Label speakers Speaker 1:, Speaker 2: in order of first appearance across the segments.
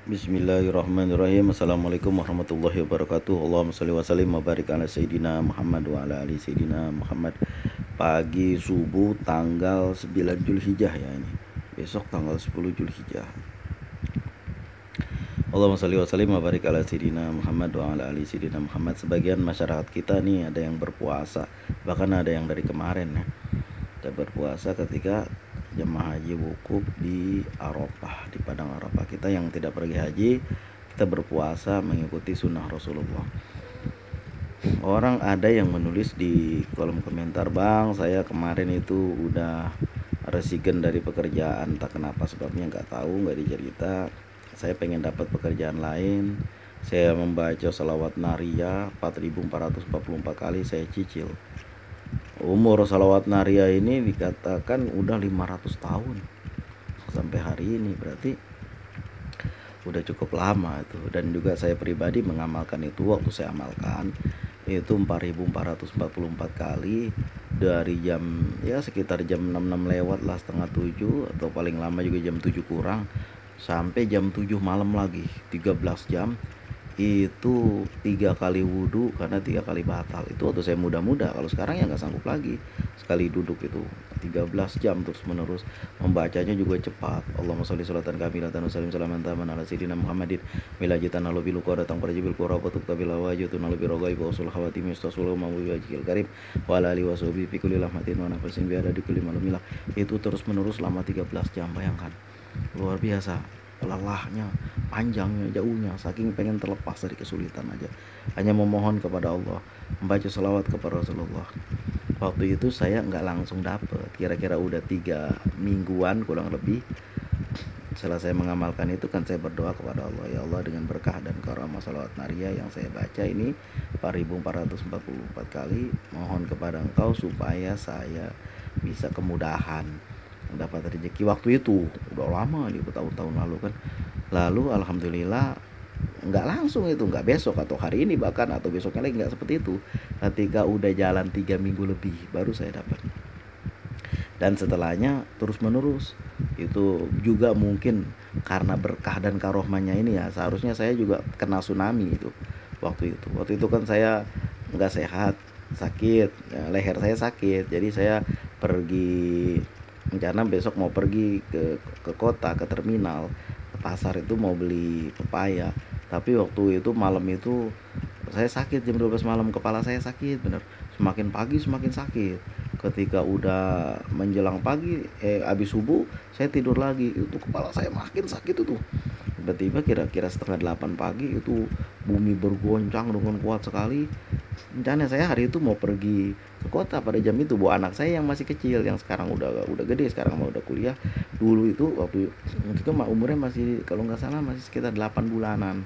Speaker 1: Bismillahirrahmanirrahim. Assalamualaikum warahmatullahi wabarakatuh. Allahumma sholli wa sallim wa barik ala sayyidina Muhammad wa ala ali sayyidina Muhammad. Pagi subuh tanggal 9 Zulhijjah ya ini. Besok tanggal 10 Zulhijjah. Allahumma sholli wa sallim wa barik ala sayyidina Muhammad wa ala ali sayyidina Muhammad. Sebagian masyarakat kita nih ada yang berpuasa, bahkan ada yang dari kemarin ya. Kita berpuasa ketika jemaah haji wukuf di Arafah, di padang Arafah. Kita yang tidak pergi haji, kita berpuasa mengikuti sunnah Rasulullah. Orang ada yang menulis di kolom komentar, "Bang, saya kemarin itu udah resigen dari pekerjaan, tak kenapa sebabnya nggak tahu, nggak dicerita. Saya pengen dapat pekerjaan lain. Saya membaca salawat nariyah 4.444 kali saya cicil. Umur salawat nariyah ini dikatakan udah 500 tahun sampai hari ini, berarti udah cukup lama itu. Dan juga saya pribadi mengamalkan itu. Waktu saya amalkan itu 4.444 kali dari jam ya sekitar jam 6 lewat lah, setengah 7, atau paling lama juga jam 7 kurang, sampai jam 7 malam lagi, 13 jam. Itu 3 kali wudhu karena 3 kali batal. Itu waktu saya muda-muda. Kalau sekarang ya nggak sanggup lagi. Sekali duduk itu 13 jam terus menerus. Membacanya juga cepat. Allahumma sholli sholatan kamilatan wa sallim salaman taman ala sayyidina Muhammadin milajitan ala bilu qara datang pada jibil qara wa tukta bil hawajitun ala birogai wa usul khawatim yustasulu mawi wajhil karim wa ala alihi wa sahbihi fi kulli lahmatin wa nafasin bi adadi kulli malumilah. Itu terus menerus selama 13 jam. Bayangkan, luar biasa lelahnya, panjangnya, jauhnya, saking pengen terlepas dari kesulitan aja, hanya memohon kepada Allah, membaca salawat kepada Rasulullah. Waktu itu saya nggak langsung dapet, kira-kira udah 3 mingguan kurang lebih. Setelah saya mengamalkan itu kan saya berdoa kepada Allah, ya Allah, dengan berkah dan karamah salawat nariyah yang saya baca ini 4.444 kali, mohon kepada Engkau supaya saya bisa kemudahan dapat rezeki. Waktu itu udah lama di tahun-tahun lalu kan. Lalu alhamdulillah nggak langsung itu, nggak besok atau hari ini bahkan atau besoknya lagi, nggak seperti itu. Ketika udah jalan 3 minggu lebih baru saya dapat. Dan setelahnya terus menerus. Itu juga mungkin karena berkah dan karohmanya ini ya, seharusnya saya juga kena tsunami itu. Waktu itu kan saya nggak sehat, sakit ya, leher saya sakit. Jadi saya pergi, rencana besok mau pergi ke kota, ke terminal, ke pasar itu mau beli pepaya. Tapi waktu itu malam itu saya sakit, jam 12 malam kepala saya sakit bener. Semakin pagi semakin sakit. Ketika udah menjelang pagi, habis subuh saya tidur lagi, itu kepala saya makin sakit itu. Tiba-tiba kira-kira setengah 8 pagi itu bumi bergoncang dengan kuat sekali. Rencana saya hari itu mau pergi ke kota pada jam itu, bawa anak saya yang masih kecil, yang sekarang udah gede, sekarang mau udah kuliah. Dulu itu waktu itu umurnya masih, kalau nggak salah masih sekitar 8 bulanan.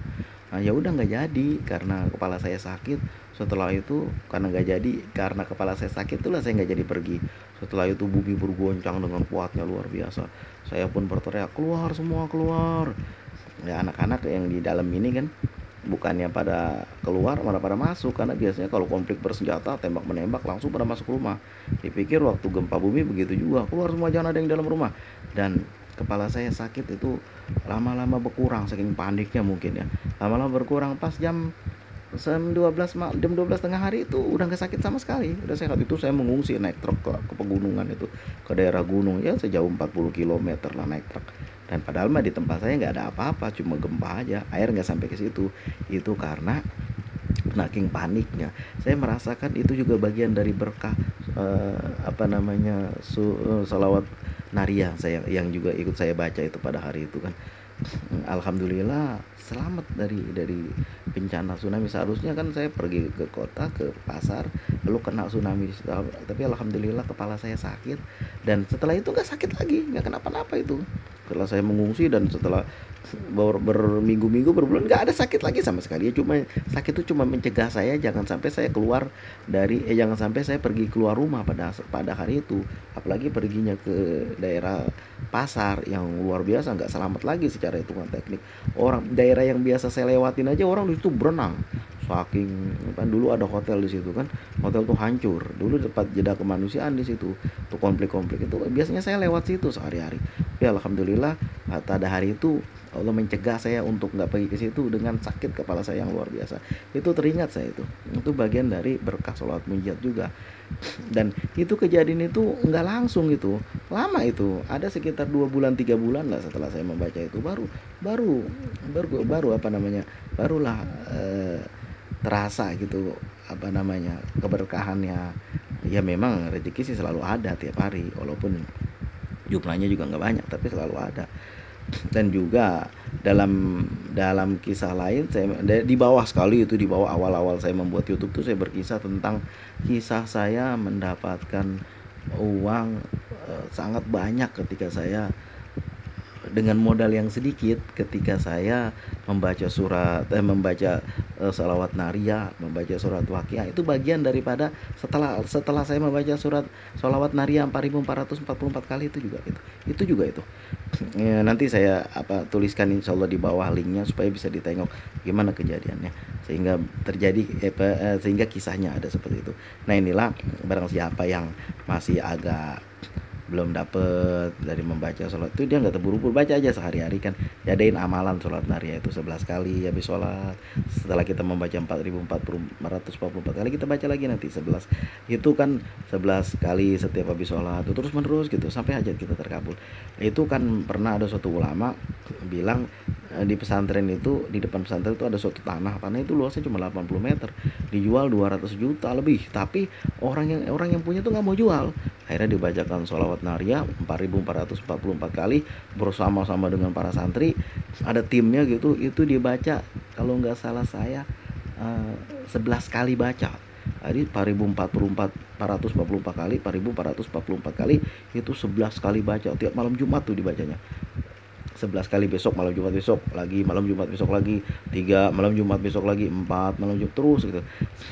Speaker 1: Nah ya udah nggak jadi karena kepala saya sakit. Setelah itu karena nggak jadi, karena kepala saya sakit itulah saya nggak jadi pergi. Setelah itu bumi bergoncang dengan kuatnya luar biasa. Saya pun berteriak, keluar semua, keluar. Ya anak-anak yang di dalam ini kan bukannya pada keluar, malah pada masuk, karena biasanya kalau konflik bersenjata tembak menembak langsung pada masuk rumah. Dipikir waktu gempa bumi begitu juga, keluar semua, jangan ada yang dalam rumah. Dan kepala saya sakit itu lama-lama berkurang, saking paniknya mungkin ya, lama-lama berkurang. Pas jam 12 tengah hari itu udah nggak sakit sama sekali, udah sehat. Itu saya mengungsi naik truk ke pegunungan itu, ke daerah gunung ya, sejauh 40 km lah naik truk. Dan padahal mah di tempat saya nggak ada apa-apa, cuma gempa aja, air nggak sampai ke situ. Itu karena saking paniknya. Saya merasakan itu juga bagian dari berkah, salawat nariyah saya yang juga ikut saya baca itu pada hari itu kan. Alhamdulillah selamat dari bencana tsunami. Seharusnya kan saya pergi ke kota, ke pasar, lalu kena tsunami. Tapi alhamdulillah kepala saya sakit, dan setelah itu nggak sakit lagi, nggak kenapa-napa itu. Setelah saya mengungsi dan setelah berminggu-minggu, berbulan, nggak ada sakit lagi sama sekali ya. Cuma sakit itu cuma mencegah saya jangan sampai saya keluar jangan sampai saya pergi keluar rumah pada hari itu. Apalagi perginya ke daerah pasar yang luar biasa, nggak selamat lagi secara hitungan teknik. Orang daerah yang biasa saya lewatin aja orang itu berenang saking kan dulu ada hotel di situ kan, hotel tuh hancur dulu, tempat jeda kemanusiaan di situ tuh, konflik-konflik itu biasanya saya lewat situ sehari-hari. Ya alhamdulillah, pada hari itu Allah mencegah saya untuk nggak pergi ke situ dengan sakit kepala saya yang luar biasa. Itu teringat saya itu bagian dari berkah sholat munjiat juga. Dan itu kejadian itu nggak langsung, itu lama, itu ada sekitar 2 bulan 3 bulan lah setelah saya membaca itu, baru baru apa namanya, barulah terasa gitu apa namanya keberkahannya. Ya memang rezeki sih selalu ada tiap hari, walaupun jumlahnya juga nggak banyak tapi selalu ada. Dan juga dalam dalam kisah lain, saya di bawah sekali itu, di bawah awal-awal saya membuat YouTube tuh saya berkisah tentang kisah saya mendapatkan uang sangat banyak ketika saya dengan modal yang sedikit, ketika saya membaca salawat nariyah, membaca surat waqiah. Itu bagian daripada setelah saya membaca surat salawat nariyah 4444 kali, itu juga ya, nanti saya tuliskan insyaallah di bawah linknya supaya bisa ditengok gimana kejadiannya, sehingga kisahnya ada seperti itu. Nah inilah, barang siapa yang masih agak belum dapet dari membaca sholat itu, dia nggak terburu-buru, baca aja sehari-hari kan, jadain amalan sholat nariyah itu 11 kali habis sholat. Setelah kita membaca 4444 kali, kita baca lagi nanti 11, itu kan 11 kali setiap habis sholat, terus menerus gitu sampai hajat kita terkabul. Itu kan pernah ada suatu ulama bilang, di pesantren itu, di depan pesantren itu ada suatu tanah itu luasnya cuma 80 meter, dijual 200 juta lebih, tapi orang yang punya tuh nggak mau jual. Akhirnya dibacakan sholawat nariyah 4444 kali bersama-sama dengan para santri, ada timnya gitu, itu dibaca kalau nggak salah saya 11 kali baca. Jadi 444 kali, 4444 kali, itu 11 kali baca tiap malam Jumat tuh dibacanya. 11 kali, besok malam Jumat besok lagi, malam Jumat besok lagi 3, malam Jumat besok lagi 4, malam Jumat terus gitu.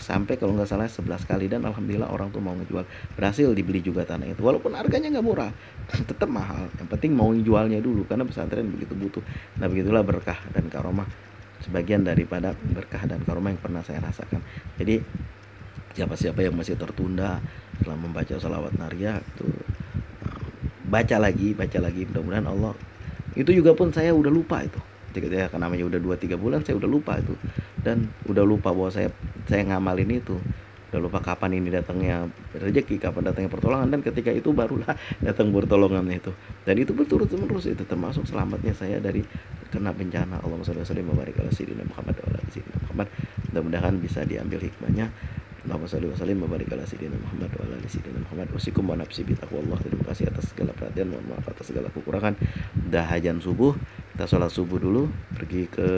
Speaker 1: Sampai kalau nggak salah 11 kali, dan alhamdulillah orang tuh mau ngejual. Berhasil dibeli juga tanah itu. Walaupun harganya nggak murah, tetap mahal. Yang penting mau jualnya dulu karena pesantren begitu butuh. Nah, begitulah berkah dan karomah, sebagian daripada berkah dan karomah yang pernah saya rasakan. Jadi siapa-siapa yang masih tertunda setelah membaca salawat nariyah itu, baca lagi, mudah-mudahan Allah. Itu juga pun saya udah lupa itu, ya kan, namanya udah 2-3 bulan saya udah lupa itu, dan udah lupa bahwa saya ngamalin itu, udah lupa kapan ini datangnya rezeki, kapan datangnya pertolongan, dan ketika itu barulah datang pertolongan itu, dan itu berturut-menerus. Itu termasuk selamatnya saya dari kena bencana. Allahumma shalli wa sallim wa barik ala sayyidina Muhammad wa ala ali sayyidina Muhammad. Mudah-mudahan bisa diambil hikmahnya. Allahumma shalli wa sallim wa barik ala sayyidina Muhammad wa ala ali sayyidina Muhammad. Wasikum wa nafsi bi taqwallah. Terima kasih atas segala perhatian, mohon maaf atas segala kekurangan. Dah ajan subuh, kita sholat subuh dulu, pergi ke